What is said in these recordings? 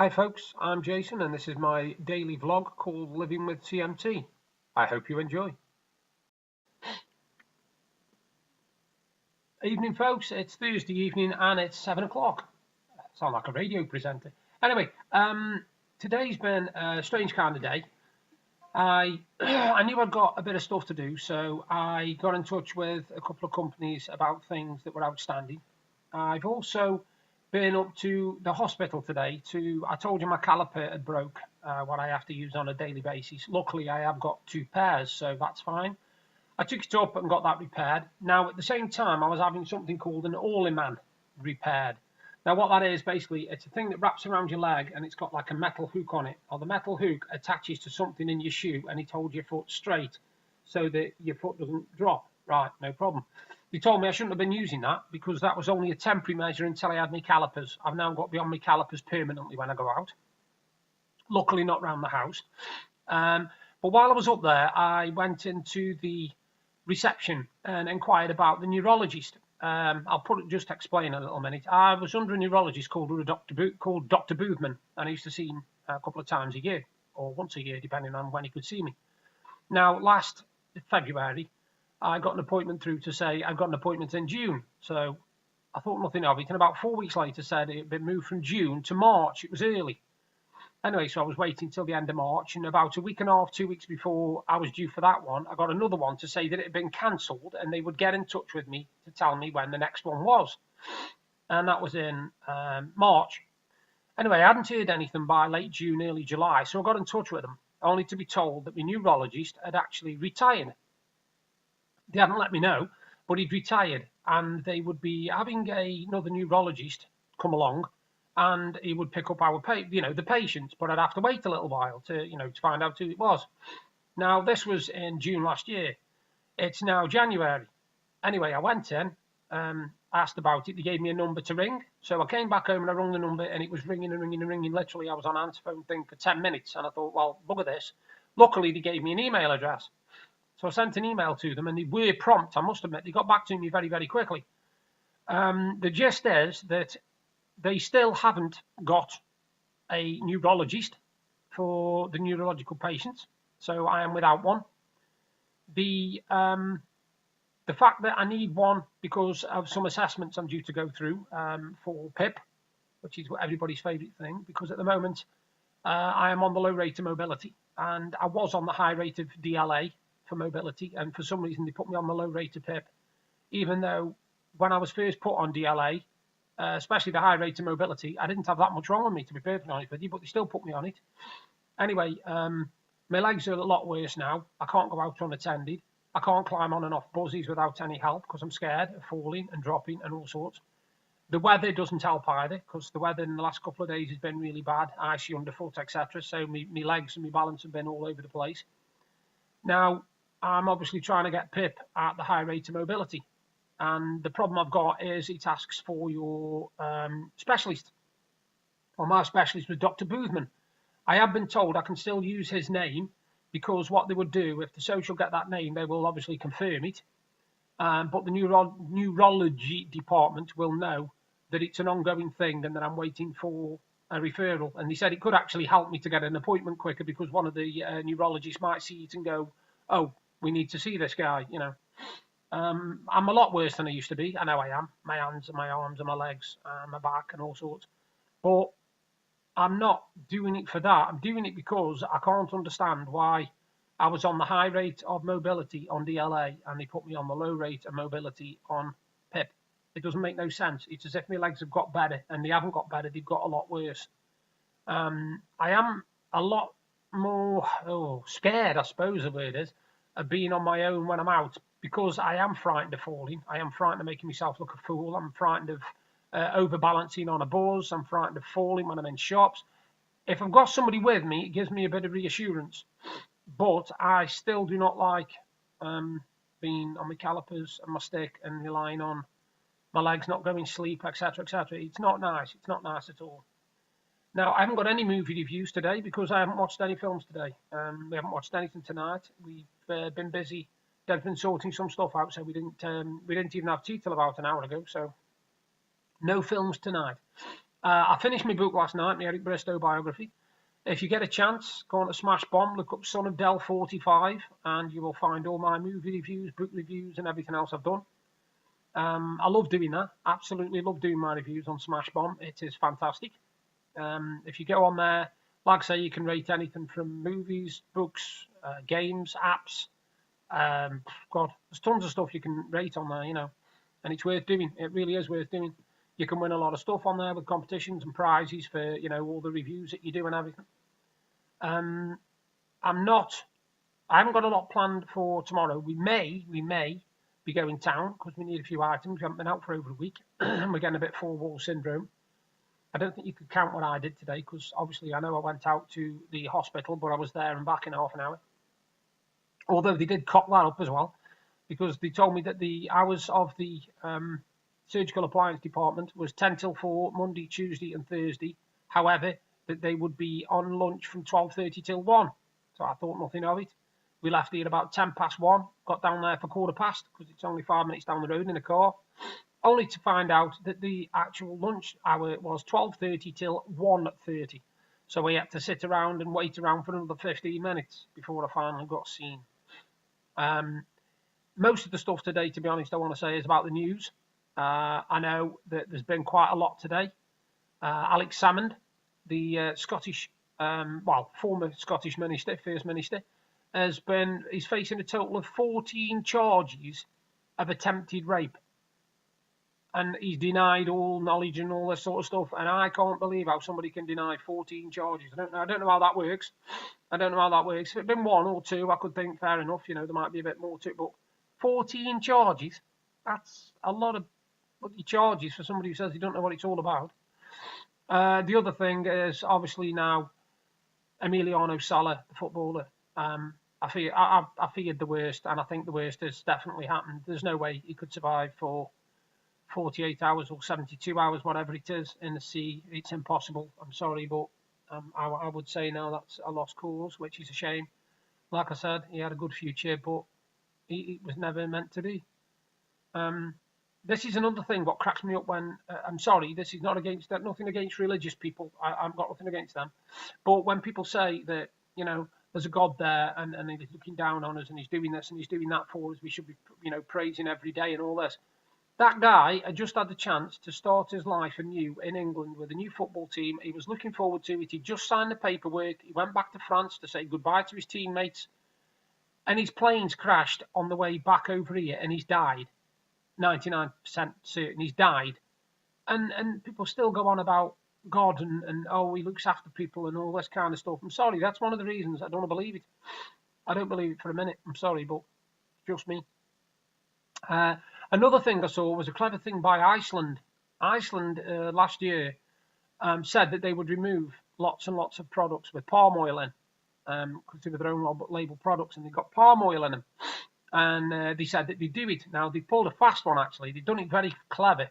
Hi folks, I'm Jason and this is my daily vlog called Living with CMT. I hope you enjoy. Evening folks, it's Thursday evening and it's 7 o'clock. Sound like a radio presenter. Anyway, today's been a strange kind of day. I knew I'd got a bit of stuff to do, so I got in touch with a couple of companies about things that were outstanding. I've also been up to the hospital today I told you my caliper had broke, what I have to use on a daily basis. Luckily I have got two pairs, so that's fine. I took it up and got that repaired. Now at the same time I was having something called an All-in-Man repaired. Now what that is, basically it's a thing that wraps around your leg and it's got like a metal hook on it, or the metal hook attaches to something in your shoe and it holds your foot straight so that your foot doesn't drop. Right, no problem. They told me I shouldn't have been using that because that was only a temporary measure until I had my calipers. I've now got to be on my calipers permanently when I go out. Luckily not round the house. But while I was up there, I went into the reception and inquired about the neurologist. I'll just explain a little minute. I was under a neurologist called Dr. Boothman, and I used to see him a couple of times a year, or once a year, depending on when he could see me. Now, last February, I got an appointment through to say I've got an appointment in June. So I thought nothing of it. And about 4 weeks later said it had been moved from June to March. It was early. Anyway, so I was waiting till the end of March. And about a week and a half, 2 weeks before I was due for that one, I got another one to say that it had been cancelled and they would get in touch with me to tell me when the next one was. And that was in March. Anyway, I hadn't heard anything by late June, early July. So I got in touch with them, only to be told that my neurologist had actually retired. They hadn't let me know, but he'd retired and they would be having another neurologist come along and he would pick up the patients, but I'd have to wait a little while to find out who it was. Now, this was in June last year. It's now January. Anyway, I went in, asked about it. They gave me a number to ring. So I came back home and I rung the number and it was ringing and ringing and ringing. Literally, I was on answer phone thing for 10 minutes and I thought, well, look at this. Luckily, they gave me an email address. So I sent an email to them and they were prompt, I must admit. They got back to me very, very quickly. The gist is that they still haven't got a neurologist for the neurological patients. So I am without one. The fact that I need one because of some assessments I'm due to go through for PIP, which is everybody's favourite thing, because at the moment I am on the low rate of mobility and I was on the high rate of DLA for mobility, and for some reason they put me on the low rate of PIP, even though when I was first put on DLA, especially the high rate of mobility, I didn't have that much wrong with me, to be perfectly honest with you, but they still put me on it. Anyway, my legs are a lot worse now. I can't go out unattended. I can't climb on and off buses without any help because I'm scared of falling and dropping and all sorts. The weather doesn't help either because the weather in the last couple of days has been really bad, icy underfoot, etc. So my legs and my balance have been all over the place. Now, I'm obviously trying to get PIP at the high rate of mobility. And the problem I've got is it asks for your specialist. Well, my specialist was Dr. Boothman. I have been told I can still use his name because what they would do, if the social get that name, they will obviously confirm it. But the neurology department will know that it's an ongoing thing and that I'm waiting for a referral. And they said it could actually help me to get an appointment quicker because one of the neurologists might see it and go, oh, we need to see this guy, I'm a lot worse than I used to be. I know I am. My hands and my arms and my legs and my back and all sorts. But I'm not doing it for that. I'm doing it because I can't understand why I was on the high rate of mobility on DLA and they put me on the low rate of mobility on PIP. It doesn't make no sense. It's as if my legs have got better and they haven't got better. They've got a lot worse. I am a lot more scared, I suppose the word is, of being on my own when I'm out because I am frightened of falling. I am frightened of making myself look a fool. I'm frightened of overbalancing on a bus. I'm frightened of falling when I'm in shops. If I've got somebody with me, it gives me a bit of reassurance. But I still do not like being on my calipers and my stick and relying on my legs not going to sleep, etc., etc. It's not nice. It's not nice at all. Now, I haven't got any movie reviews today because I haven't watched any films today. We haven't watched anything tonight. We've been busy. Dad's been sorting some stuff out, so we didn't even have tea till about an hour ago. So, no films tonight. I finished my book last night, my Eric Bristow biography. If you get a chance, go on to Smash Bomb, look up Son of Del 45, and you will find all my movie reviews, book reviews, and everything else I've done. I love doing that. Absolutely love doing my reviews on Smash Bomb. It is fantastic. If you go on there, like I say, you can rate anything from movies, books, games, apps. God, there's tons of stuff you can rate on there, and it's worth doing. It really is worth doing. You can win a lot of stuff on there with competitions and prizes for, all the reviews that you do and everything. I haven't got a lot planned for tomorrow. We may be going town because we need a few items. We haven't been out for over a week and we're getting a bit four wall syndrome. I don't think you could count what I did today because obviously I know I went out to the hospital, but I was there and back in half an hour. Although they did cock that up as well because they told me that the hours of the surgical appliance department was 10 till 4, Monday, Tuesday and Thursday. However, that they would be on lunch from 12:30 till 1. So I thought nothing of it. We left here about 10 past 1, got down there for 1:15 because it's only 5 minutes down the road in a car, only to find out that the actual lunch hour was 12:30 till 1:30. So we had to sit around and wait around for another 15 minutes before I finally got seen. Most of the stuff today, to be honest, I want to say is about the news. I know that there's been quite a lot today. Alex Salmond, the Scottish, former Scottish minister, First Minister, he's facing a total of 14 charges of attempted rape. And he's denied all knowledge and all this sort of stuff. And I can't believe how somebody can deny 14 charges. I don't know how that works. If it had been 1 or 2, I could think fair enough. There might be a bit more to it. But 14 charges, that's a lot of bloody charges for somebody who says he don't know what it's all about. The other thing is obviously now Emiliano Sala, the footballer. I feared the worst, and I think the worst has definitely happened. There's no way he could survive for 48 hours or 72 hours, whatever it is, in the sea. It's impossible. I'm sorry, but I would say now that's a lost cause, which is a shame. Like I said, he had a good future, but it was never meant to be. This is another thing what cracks me up when I'm sorry, this is nothing against religious people. I've got nothing against them, but when people say that there's a God there and he's looking down on us and he's doing this and he's doing that for us, we should be praising every day and all this. That guy had just had the chance to start his life anew in England with a new football team. He was looking forward to it. He just signed the paperwork. He went back to France to say goodbye to his teammates, and his plane's crashed on the way back over here, and he's died. 99% certain he's died, and people still go on about God and oh, he looks after people and all this kind of stuff. I'm sorry, that's one of the reasons I don't believe it. I don't believe it for a minute. I'm sorry, but it's just me. Another thing I saw was a clever thing by Iceland. Iceland last year said that they would remove lots and lots of products with palm oil in, because they were their own label products and they got palm oil in them. And they said that they do it. Now, they pulled a fast one, actually. They've done it very clever.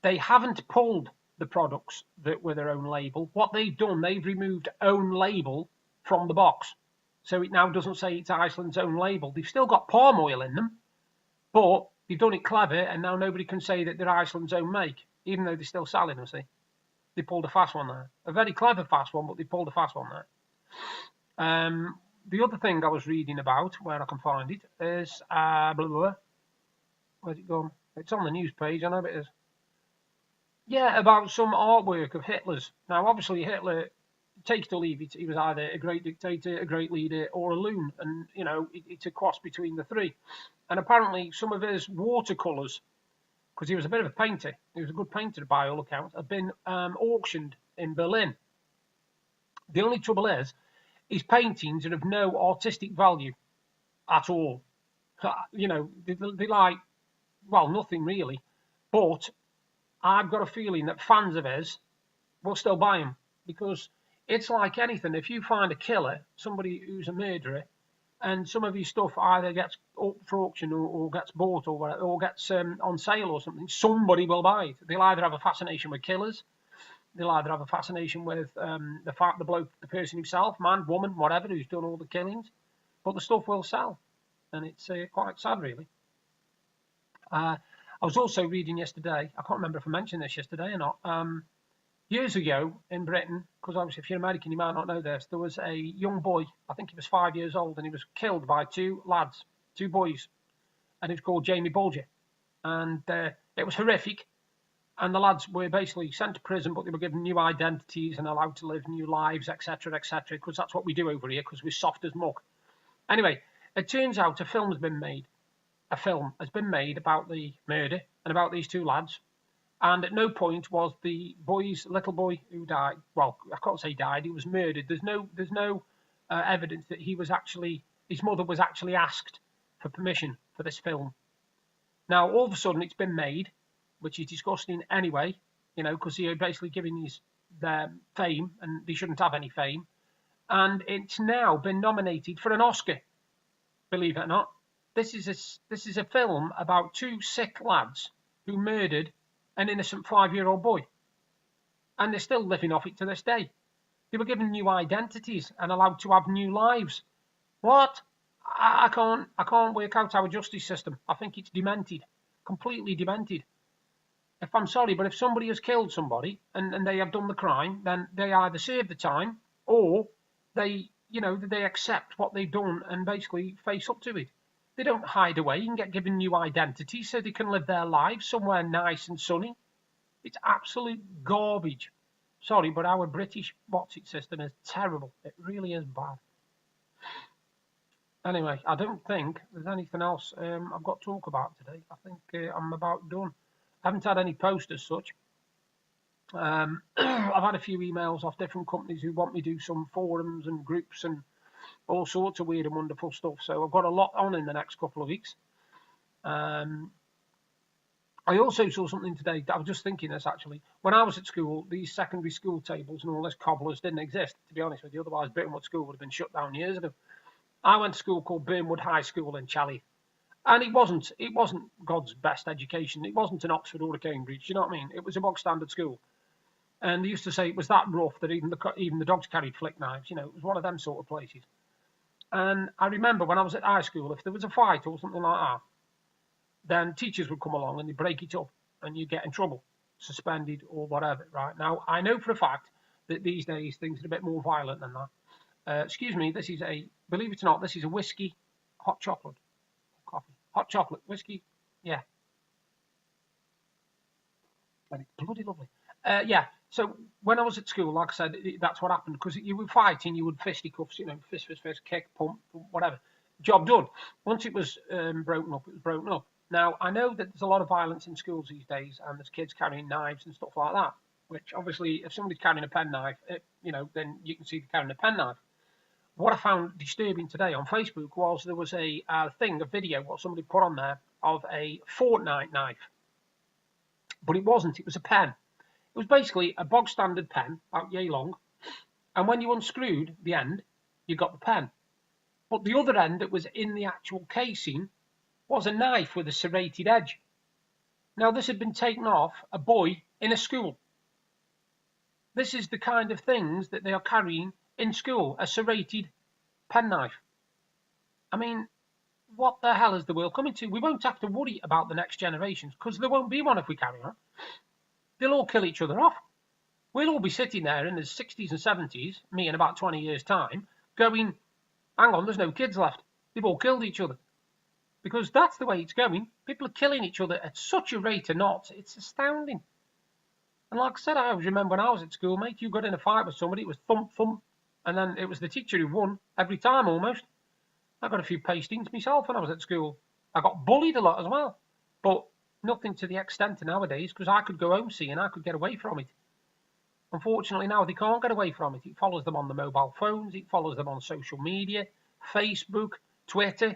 They haven't pulled the products that were their own label. What they've done, they've removed own label from the box. So it now doesn't say it's Iceland's own label. They've still got palm oil in them, but they've done it clever, and now nobody can say that they're Iceland's own make, even though they're still selling them, see. They pulled a fast one there. A very clever fast one, but they pulled a fast one there. The other thing I was reading about, where I can find it, is where's it gone? It's on the news page, I know it is. Yeah, about some artwork of Hitler's. Now, obviously, Hitler, take it or leave it, he was either a great dictator, a great leader, or a loon, and it's a cross between the three. And apparently, some of his watercolours, because he was a bit of a painter, he was a good painter by all accounts, have been auctioned in Berlin. The only trouble is, his paintings are of no artistic value at all. They like, well, nothing really. But I've got a feeling that fans of his will still buy him, because it's like anything. If you find a killer, somebody who's a murderer, and some of his stuff either gets up for auction or gets bought or gets on sale or something, somebody will buy it. They'll either have a fascination with killers, they'll either have a fascination with the person himself, man, woman, whatever, who's done all the killings, but the stuff will sell, and it's quite sad, really. I was also reading yesterday, I can't remember if I mentioned this yesterday or not, years ago in Britain, because obviously if you're American you might not know this, there was a young boy, I think he was 5 years old, and he was killed by two lads, two boys, and he was called Jamie Bulger. And it was horrific, and the lads were basically sent to prison, but they were given new identities and allowed to live new lives, etc., etc., because that's what we do over here, because we're soft as muck. Anyway, it turns out a film has been made about the murder and about these two lads. And at no point was the little boy who died, well, I can't say died, he was murdered. There's no evidence that his mother was actually asked for permission for this film. Now, all of a sudden, it's been made, which is disgusting anyway, because they're basically giving their fame, and they shouldn't have any fame. And it's now been nominated for an Oscar, believe it or not. This is a film about two sick lads who murdered an innocent 5-year-old boy, and they're still living off it to this day. They were given new identities and allowed to have new lives. What? I can't work out our justice system. I think it's demented, completely demented. If I'm sorry, but if somebody has killed somebody and they have done the crime, then they either serve the time or they accept what they've done and basically face up to it. They don't hide away and get given new identities so they can live their lives somewhere nice and sunny. It's absolute garbage. Sorry, but our British what's-it system is terrible. It really is bad. Anyway, I don't think there's anything else I've got to talk about today. I think I'm about done. I haven't had any posts as such. I've had a few emails off different companies who want me to do some forums and groups and all sorts of weird and wonderful stuff. So I've got a lot on in the next couple of weeks. I also saw something today. I was just thinking this actually. When I was at school, these secondary school tables and all this cobblers didn't exist, to be honest with you. Otherwise, Burnwood School would have been shut down years ago. I went to school called Burnwood High School in Chally. And it wasn't God's best education. It wasn't an Oxford or a Cambridge. You know what I mean? It was a bog standard school. And they used to say it was that rough that even the dogs carried flick knives. It was one of them sort of places. And I remember when I was at high school, if there was a fight or something like that, then teachers would come along and they'd break it up and you'd get in trouble, suspended or whatever, right? Now, I know for a fact that these days things are a bit more violent than that. Excuse me, this is believe it or not, this is a whiskey hot chocolate. Coffee. Hot chocolate, whiskey, yeah. And it's bloody lovely. Yeah, so when I was at school, like I said, that's what happened, because you were fighting, you would fisticuffs, fist, kick, pump, whatever. Job done. Once it was broken up, it was broken up. Now, I know that there's a lot of violence in schools these days, and there's kids carrying knives and stuff like that, which obviously, if somebody's carrying a penknife, then you can see they're carrying a penknife. What I found disturbing today on Facebook was there was a video, what somebody put on there, of a fortnight knife. But it wasn't, it was a pen. It was basically a bog standard pen, about yay long, and when you unscrewed the end, you got the pen. But the other end that was in the actual casing was a knife with a serrated edge. Now, this had been taken off a boy in a school. This is the kind of things that they are carrying in school, a serrated penknife. I mean, what the hell is the world coming to? We won't have to worry about the next generations, because there won't be one if we carry on. They'll all kill each other off. We'll all be sitting there in the 60s and 70s, me in about 20 years' time, going, hang on, there's no kids left. They've all killed each other. Because that's the way it's going. People are killing each other at such a rate of knots, it's astounding. And like I said, I always remember when I was at school, mate, you got in a fight with somebody, it was thump, thump, and then it was the teacher who won every time almost. I got a few pastings myself when I was at school. I got bullied a lot as well, but nothing to the extent of nowadays, because I could go home and I could get away from it. Unfortunately now they can't get away from it. It follows them on the mobile phones, it follows them on social media, Facebook, Twitter,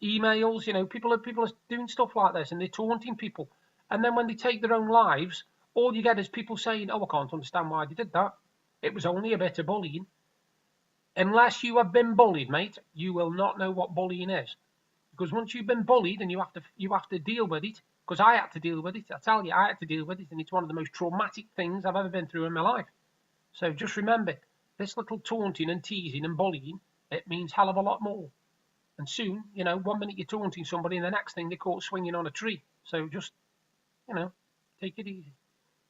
emails. People are doing stuff like this and they're taunting people. And then when they take their own lives, all you get is people saying, oh, I can't understand why they did that. It was only a bit of bullying. Unless you have been bullied, mate, you will not know what bullying is. Because once you've been bullied and you have to deal with it, because I had to deal with it, I tell you, I had to deal with it, and it's one of the most traumatic things I've ever been through in my life. So just remember, this little taunting and teasing and bullying, it means hell of a lot more. And soon, 1 minute you're taunting somebody and the next thing they're caught swinging on a tree. So just, take it easy.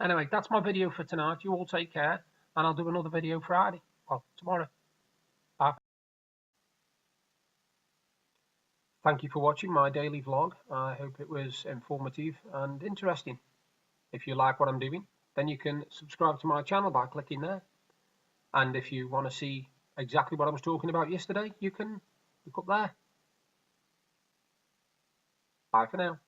Anyway, that's my video for tonight. You all take care, and I'll do another video Friday. Well, tomorrow. Bye. Thank you for watching my daily vlog. I hope it was informative and interesting. If you like what I'm doing, then you can subscribe to my channel by clicking there. And if you want to see exactly what I was talking about yesterday, you can look up there. Bye for now.